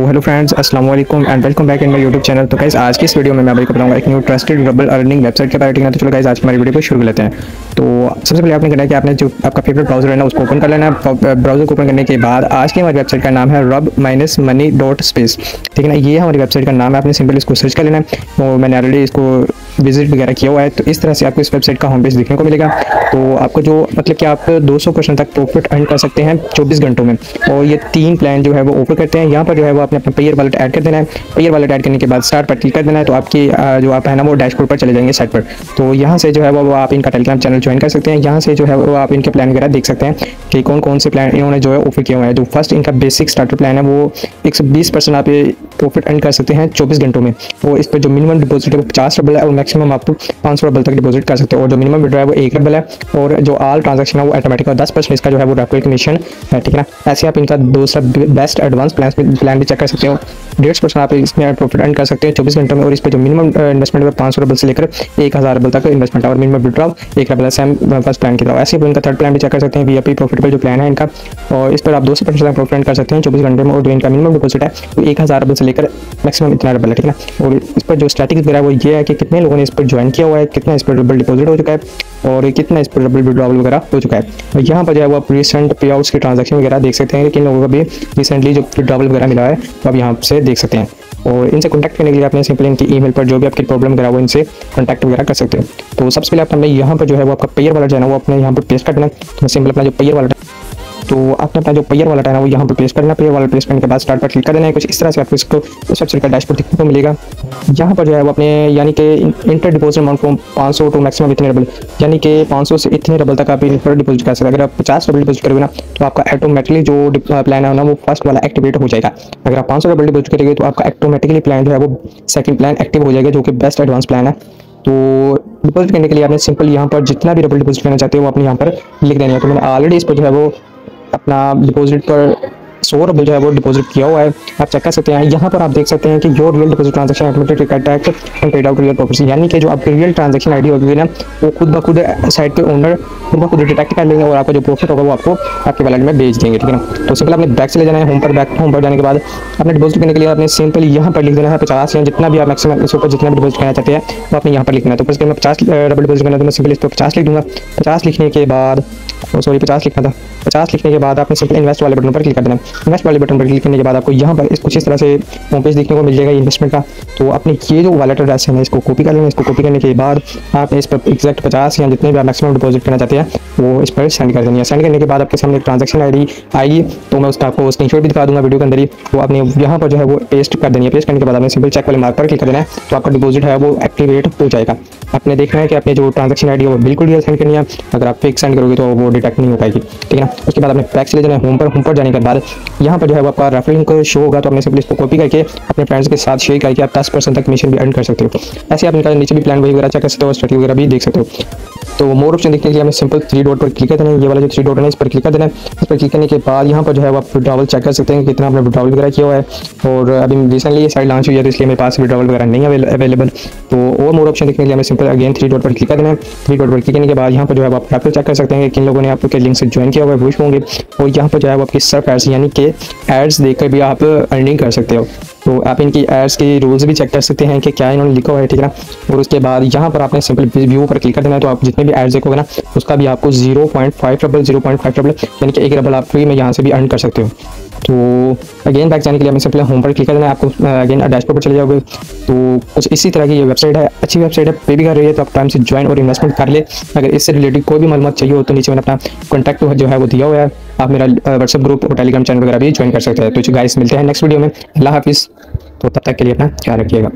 Hello friends, अस्सलाम वालेकुम and welcome back in my YouTube channel. तो गाइस आज की इस वीडियो में मैं आपको बताऊंगा एक new trusted double earning website के बारे में। तो चलो गाइस आज हमारी वीडियो को शुरू कर लेते हैं। तो सबसे पहले आपने करना है कि आपने जो आपका फेवरेट ब्राउजर है ना उसको ओपन कर लेना है। ब्राउजर को ओपन करने के बाद आज की हमारी वेबसाइट का नाम है rub-money.space। ठीक है ना, ये हमारी वेबसाइट का नाम है। आपने सिंपल इसको सर्च कर लेना है और मैंने ऑलरेडी इसको विजिट वगैरह किया हुआ है। तो इस तरह से आपको इस वेबसाइट का होम पेज देखने को मिलेगा। तो आपको जो मतलब कि आप 200% तक प्रॉफिट अर्न कर सकते हैं 24 घंटों में। और ये 3 प्लान जो है वो ऑफर करते हैं। यहाँ पर जो है वो आपने अपना पेयर वॉलेट ऐड कर देना है। पेयर वॉलेट ऐड करने के बाद स्टार्ट पर क्लिक कर देना है। तो आपकी जो आप है ना वो डैशबोर्ड पर चले जाएंगे साइट पर। तो यहाँ से जो है वो आप इनका टेलीग्राम चैनल ज्वाइन कर सकते हैं। यहाँ से जो है वो आप इनके प्लान वगैरह देख सकते हैं कि कौन कौन से प्लान इन्होंने जो है ऑफर किए हुए हैं। जो फर्स्ट इनका बेसिक स्टार्टर प्लान है वो 120% आप ये प्रॉफिट अर्न कर सकते हैं 24 घंटों में। और इस पर जो मिनिमम डिपॉजिट है वो 50 रबल है और मैक्सिमम आप 500 रबल तक डिपॉजिट कर सकते हो। और जो मिनिमम विड्रॉ है वो 1 रबल है और जो ऑल ट्रांजैक्शन है वो ऑटोमेटिक और 10% इसका जो है वो रेफरल कमीशन है। ठीक है ना, ऐसे आप इनका दूसरा बेस्ट एडवांस प्लान भी चेक कर सकते हो। 150% आप इसमें प्रॉफिट अर्न कर सकते हैं 24 घंटों में। और इस पर जो मिनिमम इन्वेस्टमेंट है 500 रबल से लेकर 1000 रबल तक इन्वेस्टमेंट है और मिनिमम विड्रॉ 1 रबल है। सेम फर्स्ट प्लान की तरह ऐसे इनका थर्ड प्लान भी चेक कर सकते हैं। वीआईपी प्रॉफिटेबल जो प्लान है इनका, और इस पर आप 200% तक प्रॉफिट अर्न कर सकते हैं 24 घंटे में। और जो इनका मिनिमम डिपॉजिट है वो 1000 रबल से लेकर मैक्सिमम इतना रबल है। ठीक है ना, और इस पर जो स्ट्रैटेजी वगैरह वो ये है कि कितने लोगों ने इस पर ज्वाइन किया हुआ है, कितना इस पर डबल डिपॉजिट हो चुका है और कितना इस पर डबल विड्रॉवल वगैरह हो चुका है। और यहाँ पर जो है वो आप रिसेंट पे आउट्स की ट्रांजैक्शन वगैरह देख सकते हैं कि इन लोगों को भी रिसेंटली जो विड्रॉवल वगैरह मिला है तो आप यहाँ से देख सकते हैं। और इनसे कॉन्टैक्ट करने के लिए आपने सिंपली इनकी ईमेल पर जो भी आपकी प्रॉब्लम वगैरह वो इनसे कॉन्टैक्ट वगैरह कर सकते हो। तो सबसे पहले आपने यहाँ पर जो है वो आपका पेयर वॉलेट जो है ना वो अपने यहाँ पर पेस्ट कर देना। तो सिंपल अपना जो पेयर वॉलेट तो आपने अपना जो पेयर वॉलेट है ना वो यहाँ पर प्लेस करना। पेयर वॉलेट प्लेस करने के बाद स्टार्ट पर क्लिक कर देना है। कुछ इस तरह से आपको इसको इस वेबसाइट का डैशबोर्ड देखने को मिलेगा। यहाँ पर जो है वो अपने यानी कि inter deposit amount from 500 to maximum इतने रबल, यानी कि 500 से इतने रबल तक आप इन पर डिपॉजिट कर सकते हैं। अगर आप 50 रबल डिपॉजिट करोगे ना तो आपका ऑटोमेटिकली जो प्लान है ना वो फर्स्ट वाला एक्टिवेट हो जाएगा। अगर आप 500 रबल डिपॉजिट करेंगे तो आपका ऑटोमेटिकली प्लान जो है वो सेकंड प्लान एक्टिव हो जाएगा, जो कि बेस्ट एडवांस प्लान है। तो डिपॉजिट करने के लिए आपने सिंपल यहाँ पर जितना भी रबल डिपॉजिट करना चाहते हो वो अपने यहाँ पर लिख देना है। तो मैंने ऑलरेडी इस पर जो है वो अपना डिपॉजिट पर 100 रबल जो है वो डिपॉजिट किया हुआ है, आप चेक कर सकते हैं। यहाँ पर आप देख सकते हैं कि your real deposit transaction automatic attack and paid out real profit, यानी कि जो आपकी रियल ट्रांजैक्शन आईडी होगी ना वो खुद ब खुद साइट पे ओनर खुद ब खुद डिटेक्ट कर लेंगे और आपका जो प्रॉफिट होगा वो आपको आपके वॉलेट में भेज देंगे। ठीक है ना, तो सिंपल आपने बैक चले जाना है होम पर। होम पर जाने के बाद आपने डिपॉजिट करने के लिए आपने सिंपल यहाँ पर लिख देना है 50 या जितना भी आप मैक्सिमम इसके ऊपर जितना भी डिपॉजिट करना चाहते हैं वो आपने यहाँ पर लिखना है। तो फिर मैं 50 रबल डिपॉजिट करना है तो मैं सिंपल इस पर 50 लिख दूँगा। 50 लिखने के बाद 50 लिखना था। 50 लिखने के बाद आपने सिंपल इन्वेस्ट वाले बटन पर क्लिक कर देना। इन्वेस्ट वाले बटन पर क्लिक करने के बाद आपको यहाँ पर कुछ इस तरह से होम पेज देखने को मिल जाएगा इन्वेस्टमेंट का। तो आपने ये जो वॉलेट एड्रेस है ना इसको कॉपी कर लेना। इसको कॉपी करने के बाद आपने इस पर एग्जैक्ट 50 या जितने भी आप मैक्सिमम डिपॉजिट करना चाहते हैं वो इस पर सेंड कर देनी है। सेंड करने के बाद आपके सामने ट्रांजैक्शन आईडी आएगी, तो मैं उसका आपको स्क्रीनशॉट भी दिखा दूंगा वीडियो के अंदर ही। तो आपने यहाँ पर जो है वो पेस्ट कर देनी है। पेस्ट करने के बाद आपने सिंपल चेक वाले मार्क पर क्लिक कर देना है तो आपका डिपॉजिट है वो एक्टिवेट हो जाएगा। आपने देखना है कि आपने जो ट्रांजैक्शन आईडी है वो बिल्कुल रियल सेंड करनी है। अगर आप फेक सेंड करोगे तो वो डिटेक्ट नहीं हो पाएगी। ठीक है ना, उसके बाद आपने बैक चले जाना है होम पर। होम पर जाने के बाद यहाँ पर जो है वो आपका रेफरल लिंक शो होगा, तो आपने सिंपली इसको कॉपी करके अपने फ्रेंड्स के साथ शेयर करके आप 10% तक कमीशन भी अर्न कर सकते हो। ऐसे आप इनका नीचे भी प्लान वगैरह चेक कर सकते हो और स्ट्रैटेजी वगैरह भी देख सकते हो। तो मोर ऑप्शन देखने के लिए हमें सिंपल 3 डॉट पर क्लिक कर देना है। ये वाला जो 3 डॉट है इस पर क्लिक कर देना है। इस पर क्लिक करने के बाद यहाँ पर जो है वो आप विड्रॉवल चेक कर सकते हैं कि कितना आपने विड्रॉवल वगैरह किया हुआ है। और अभी रिसेंटली ये साइट लॉन्च हुई है तो इसलिए मेरे पास विड्रॉवल वगैरह नहीं है अवेलेबल। तो और मोर ऑप्शन देखने के लिए हमें सिंपल अगेन 3 डॉट पर क्लिक कर देना है। 3 डॉट पर क्लिक करने के बाद यहाँ पर जो है आप रेफरल चेक कर सकते हैं कि किन लोगों ने आपके लिंक से ज्वाइन किया हुआ है वो होंगे। और यहाँ पर जो है वो आपकी सर्फ एड्स यानी कि एड्स देखकर भी आप अर्निंग कर सकते हो। तो आप इनकी एड्स के रूल्स भी चेक कर सकते हैं कि क्या इन्होंने लिखा हुआ है। ठीक है ना, और उसके बाद यहाँ पर आपने सिंपल व्यू पर क्लिक कर देना है। तो आप जितने भी एड्स देखोगे ना उसका भी आपको 0.5 रबल यानी कि 1 रबल आप फ्री में यहाँ से भी अर्न कर सकते हो। तो अगेन बैक जाने के लिए हमें सिंपल होम पर क्लिक कर देना है। आपको अगेन डैशबोर्ड पर चले जाओगे तो कुछ इसी तरह की ये वेबसाइट है। अच्छी वेबसाइट है, पे भी कर रही है, तो आप टाइम से ज्वाइन और इन्वेस्टमेंट कर ले। अगर इससे रिलेटेड कोई भी मालूमात चाहिए हो तो नीचे मैंने अपना कॉन्टैक्ट जो है वो दिया हुआ है। आप मेरा व्हाट्सएप ग्रुप और टेलीग्राम चैनल वगैरह भी ज्वाइन कर सकते हैं। तो गाइस मिलते हैं नेक्स्ट वीडियो में। अल्लाह हाफिज़। तो तब तक के लिए अपना ख्याल रखिएगा।